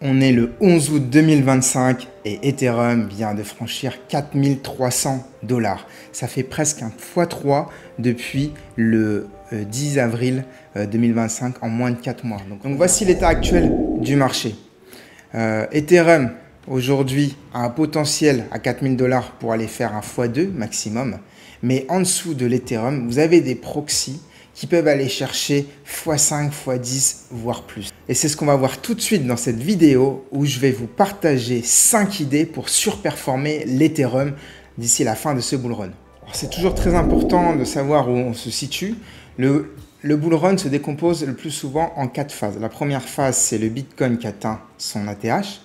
On est le 11 août 2025 et Ethereum vient de franchir 4300 $. Ça fait presque un x3 depuis le 10 avril 2025 en moins de 4 mois. Donc voici l'état actuel du marché. Ethereum aujourd'hui a un potentiel à 4000 $ pour aller faire un x2 maximum. Mais en dessous de l'Ethereum, vous avez des proxys qui peuvent aller chercher x5, x10, voire plus. Et c'est ce qu'on va voir tout de suite dans cette vidéo où je vais vous partager 5 idées pour surperformer l'Ethereum d'ici la fin de ce bull run. C'est toujours très important de savoir où on se situe. Le bull run se décompose le plus souvent en 4 phases. La première phase, c'est le Bitcoin qui atteint son ATH,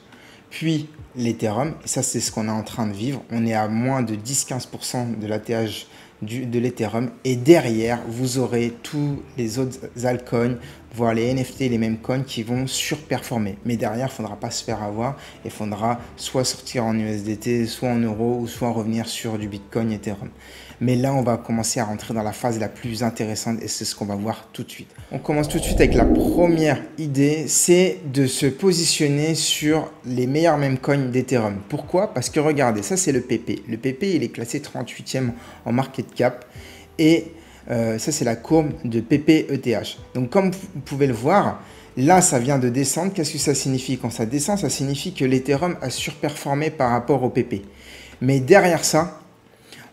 puis l'Ethereum, et ça c'est ce qu'on est en train de vivre. On est à moins de 10-15% de l'ATH de l'Ethereum, et derrière vous aurez tous les autres altcoins, voire les NFT, les mêmes coins qui vont surperformer. Mais derrière, il ne faudra pas se faire avoir, il faudra soit sortir en USDT, soit en euros, ou soit revenir sur du Bitcoin, Ethereum. Mais là, on va commencer à rentrer dans la phase la plus intéressante et c'est ce qu'on va voir tout de suite. On commence tout de suite avec la première idée, c'est de se positionner sur les meilleurs meme coins d'Ethereum. Pourquoi? Parce que regardez, ça c'est le PP. Le PP, il est classé 38e en market cap et ça c'est la courbe de PP-ETH. Donc comme vous pouvez le voir, là ça vient de descendre. Qu'est-ce que ça signifie? Quand ça descend, ça signifie que l'Ethereum a surperformé par rapport au PP. Mais derrière ça,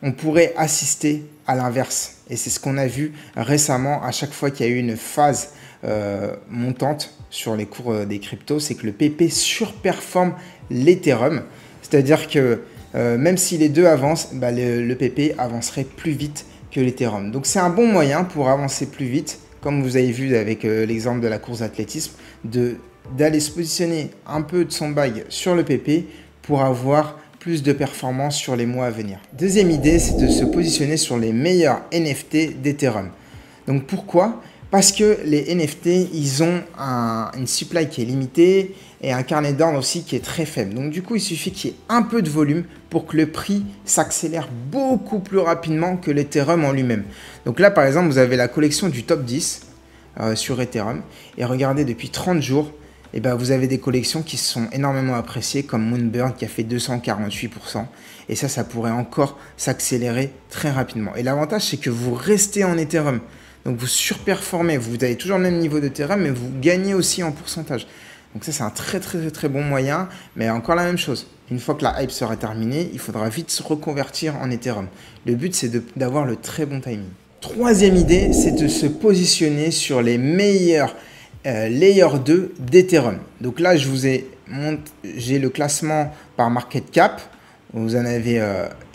on pourrait assister à l'inverse. Et c'est ce qu'on a vu récemment à chaque fois qu'il y a eu une phase montante sur les cours des cryptos, c'est que le PP surperforme l'Ethereum. C'est-à-dire que même si les deux avancent, le PP avancerait plus vite que l'Ethereum. Donc c'est un bon moyen pour avancer plus vite, comme vous avez vu avec l'exemple de la course d'athlétisme, d'aller se positionner un peu de son bag sur le PP pour avoir plus de performance sur les mois à venir. Deuxième idée, c'est de se positionner sur les meilleurs NFT d'Ethereum. Donc pourquoi? Parce que les NFT, ils ont une supply qui est limitée et un carnet d'ordre aussi qui est très faible. Donc du coup, il suffit qu'il y ait un peu de volume pour que le prix s'accélère beaucoup plus rapidement que l'Ethereum en lui-même. Donc là, par exemple, vous avez la collection du top 10 sur Ethereum. Et regardez, depuis 30 jours, vous avez des collections qui sont énormément appréciées comme Moonbird qui a fait 248%. Et ça pourrait encore s'accélérer très rapidement. Et l'avantage, c'est que vous restez en Ethereum. Donc vous surperformez, vous avez toujours le même niveau d'Ethereum, mais vous gagnez aussi en pourcentage. Donc ça, c'est un très bon moyen. Mais encore la même chose, une fois que la hype sera terminée, il faudra vite se reconvertir en Ethereum. Le but, c'est d'avoir le très bon timing. Troisième idée, c'est de se positionner sur les meilleurs Layer 2 d'Ethereum. Donc là, j'ai le classement par market cap. Vous en avez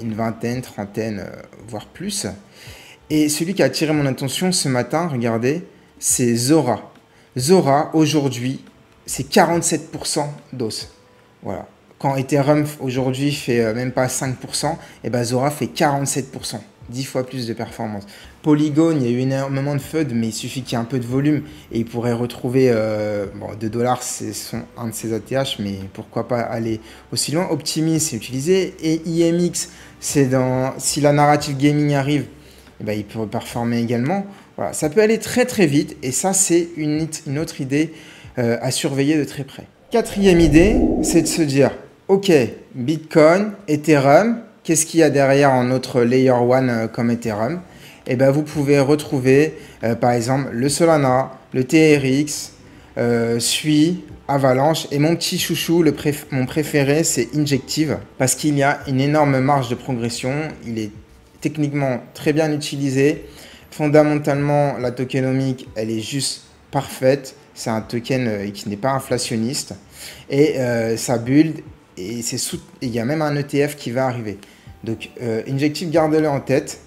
une vingtaine, trentaine, voire plus. Et celui qui a attiré mon attention ce matin, regardez, c'est Zora. Zora, aujourd'hui, c'est 47% d'os. Voilà. Quand Ethereum, aujourd'hui, fait même pas 5%, Zora fait 47%. 10 fois plus de performance. Polygon, il y a eu énormément de FUD, mais il suffit qu'il y ait un peu de volume et il pourrait retrouver 2$, c'est un de ses ATH, mais pourquoi pas aller aussi loin. Optimism, c'est utilisé, et IMX, c'est si la narrative gaming arrive, il peut performer également. Voilà, ça peut aller très vite et ça, c'est une autre idée à surveiller de très près. Quatrième idée, c'est de se dire, ok, Bitcoin, Ethereum, qu'est-ce qu'il y a derrière en notre Layer 1 comme Ethereum? Vous pouvez retrouver par exemple le Solana, le TRX, Sui, Avalanche et mon petit chouchou, mon préféré, c'est Injective parce qu'il y a une énorme marge de progression. Il est techniquement très bien utilisé. Fondamentalement, la tokenomique, elle est juste parfaite. C'est un token qui n'est pas inflationniste et ça build. Et il y a même un ETF qui va arriver. Donc, Injective, gardez-le en tête.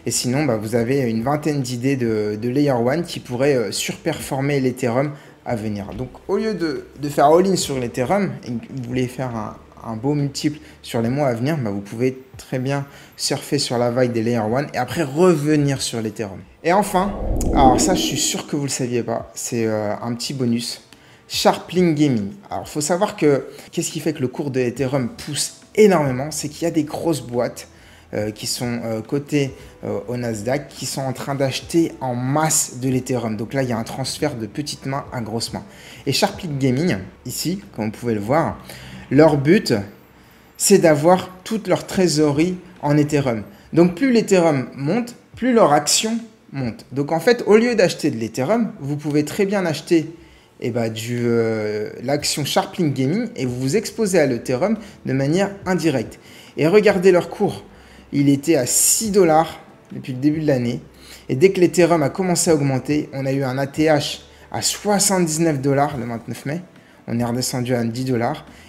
Et sinon, vous avez une vingtaine d'idées de Layer 1 qui pourraient surperformer l'Ethereum à venir. Donc, au lieu de faire all-in sur l'Ethereum et que vous voulez faire un beau multiple sur les mois à venir, vous pouvez très bien surfer sur la vague des Layer 1 et après revenir sur l'Ethereum. Et enfin, alors ça, je suis sûr que vous ne le saviez pas, c'est un petit bonus. Sharplink Gaming. Alors, il faut savoir que qu'est-ce qui fait que le cours de Ethereum pousse énormément, c'est qu'il y a des grosses boîtes qui sont cotés au Nasdaq, qui sont en train d'acheter en masse de l'Ethereum. Donc là, il y a un transfert de petites mains à grosses mains. Et Sharpling Gaming, ici, comme vous pouvez le voir, leur but, c'est d'avoir toute leur trésorerie en Ethereum. Donc plus l'Ethereum monte, plus leur action monte. Donc en fait, au lieu d'acheter de l'Ethereum, vous pouvez très bien acheter l'action Sharpling Gaming et vous vous exposez à l'Ethereum de manière indirecte. Et regardez leur cours. Il était à 6 $ depuis le début de l'année. Et dès que l'Ethereum a commencé à augmenter, on a eu un ATH à 79 $ le 29 mai. On est redescendu à 10 $.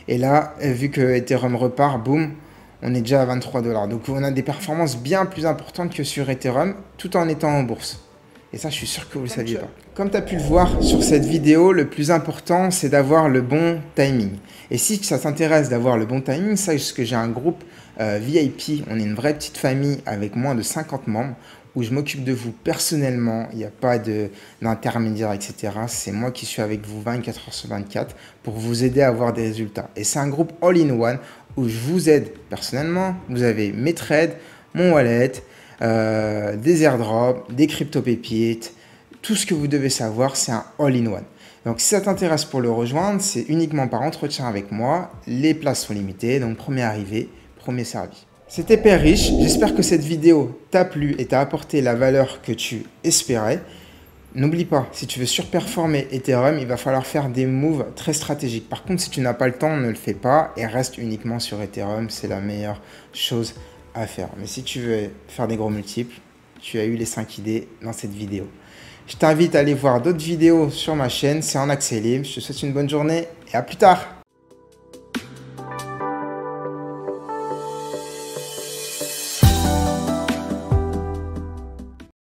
Et là, vu que Ethereum repart, boum, on est déjà à 23 $. Donc on a des performances bien plus importantes que sur Ethereum, tout en étant en bourse. Et ça, je suis sûr que vous ne le saviez pas. Comme tu as pu le voir sur cette vidéo, le plus important, c'est d'avoir le bon timing. Et si ça t'intéresse d'avoir le bon timing, sache que j'ai un groupe VIP. On est une vraie petite famille avec moins de 50 membres où je m'occupe de vous personnellement. Il n'y a pas d'intermédiaire, etc. C'est moi qui suis avec vous 24 heures sur 24 pour vous aider à avoir des résultats. Et c'est un groupe all-in-one où je vous aide personnellement. Vous avez mes trades, mon wallet, des airdrops, des crypto-pépites, tout ce que vous devez savoir, c'est un all-in-one. Donc si ça t'intéresse pour le rejoindre, c'est uniquement par entretien avec moi. Les places sont limitées, donc premier arrivé, premier servi. C'était Père Riche, j'espère que cette vidéo t'a plu et t'a apporté la valeur que tu espérais. N'oublie pas, si tu veux surperformer Ethereum, il va falloir faire des moves très stratégiques. Par contre, si tu n'as pas le temps, ne le fais pas et reste uniquement sur Ethereum, c'est la meilleure chose à faire. Mais si tu veux faire des gros multiples, tu as eu les 5 idées dans cette vidéo. Je t'invite à aller voir d'autres vidéos sur ma chaîne, c'est en accès libre. Je te souhaite une bonne journée et à plus tard.